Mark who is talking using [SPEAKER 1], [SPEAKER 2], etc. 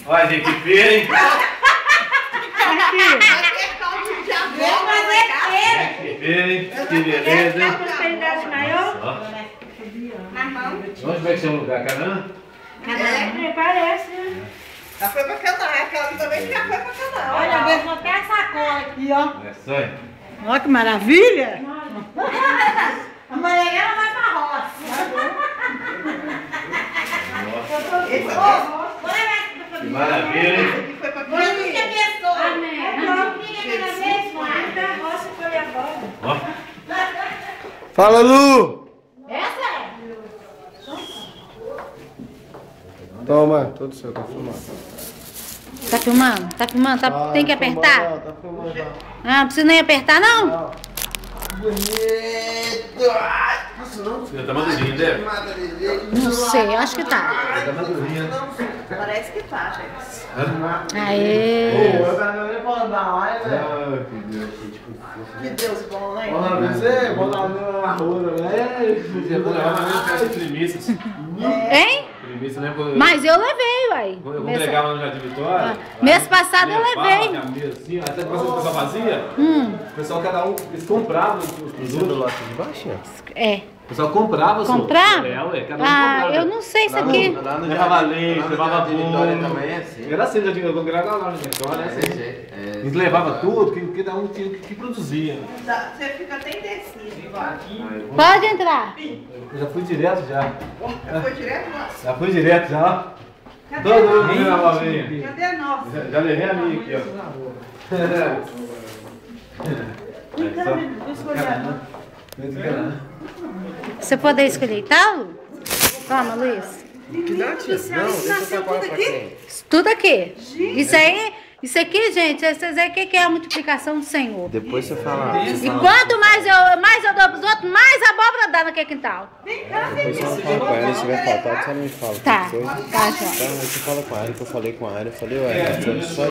[SPEAKER 1] Olha, gente, que feira, hein? Que feira, hein? Que beleza, hein? Onde vai ser um lugar? Canaã?
[SPEAKER 2] Canaã, parece.
[SPEAKER 3] Já foi pra Canaã, aquela também já foi pra Canaã.
[SPEAKER 2] Olha, mesmo até a sacola aqui, ó.
[SPEAKER 1] É só, hein?
[SPEAKER 3] Olha que maravilha!
[SPEAKER 2] Amanhã ela vai pra roça.
[SPEAKER 1] Que maravilha, hein? Ó.
[SPEAKER 4] Fala, Lu!
[SPEAKER 2] Essa é?
[SPEAKER 4] Toma, todo seu, tá filmando.
[SPEAKER 5] Tá filmando? Tá filmando? Tem que apertar?
[SPEAKER 4] Tá filmando, tá.
[SPEAKER 5] Ah, não precisa nem apertar, não?
[SPEAKER 4] Bonito! Nossa, não.
[SPEAKER 1] Você tá madurinho, né?
[SPEAKER 5] Não sei, eu acho que tá.
[SPEAKER 1] Tá madurinho.
[SPEAKER 3] Parece que tá, gente.
[SPEAKER 5] Aê!
[SPEAKER 4] Eu tava nem falando da live, velho.
[SPEAKER 1] Ah, que Deus.
[SPEAKER 3] Que Deus bom, né?
[SPEAKER 4] Bora você, bora na rua, velho.
[SPEAKER 1] Você vai levar na minha festa de primícias.
[SPEAKER 5] Hein?
[SPEAKER 1] Primícia, né?
[SPEAKER 5] Mas eu levei, uai.
[SPEAKER 1] Eu vou entregar lá no Jardim Vitória.
[SPEAKER 5] Mês passado eu levei.
[SPEAKER 1] Assim, até quando o pessoal fazia, o pessoal, cada um, eles compravam os produtos.
[SPEAKER 4] Lá de baixo?
[SPEAKER 5] É.
[SPEAKER 1] O pessoal comprava os
[SPEAKER 5] Comprar?
[SPEAKER 1] É, ué, cada um
[SPEAKER 5] Ah,
[SPEAKER 1] comprava.
[SPEAKER 5] eu não sei isso aqui.
[SPEAKER 1] Levava leite, levava bolo.
[SPEAKER 4] também é assim.
[SPEAKER 1] Era assim, já tinha comprado lá no Vitória, né? Eles levavam tudo, que cada um tinha que produzia.
[SPEAKER 3] Você fica até indeciso.
[SPEAKER 5] Pode entrar.
[SPEAKER 1] Eu já fui direto já.
[SPEAKER 3] Já foi direto lá?
[SPEAKER 1] Já fui direto já.
[SPEAKER 3] Cadê
[SPEAKER 1] Todo
[SPEAKER 3] a
[SPEAKER 1] mundo
[SPEAKER 3] nossa?
[SPEAKER 1] viu a bolinha.
[SPEAKER 3] Cadê a nossa?
[SPEAKER 1] Já levei a minha aqui, ó.
[SPEAKER 3] Vem cá, menino, vou escolher a nossa.
[SPEAKER 5] Você poder escolher, tá, Lu? Toma, Luiz.
[SPEAKER 4] Que dá, tia? Não, deixa eu tapar pra quem?
[SPEAKER 5] Isso tudo aqui. Isso aqui, gente, vocês aí que é a multiplicação do Senhor.
[SPEAKER 4] Depois você fala.
[SPEAKER 5] E quanto mais eu dou pros outros, mais abóbora dá naquele quintal.
[SPEAKER 3] Vem cá,
[SPEAKER 4] Depois
[SPEAKER 3] menino.
[SPEAKER 4] você fala com ela, se tiver faltado, você não me fala.
[SPEAKER 5] Tá,
[SPEAKER 4] Depois.
[SPEAKER 5] tá, já.
[SPEAKER 4] Então, você fala com ela, que eu falei com ela, eu falei, ué, só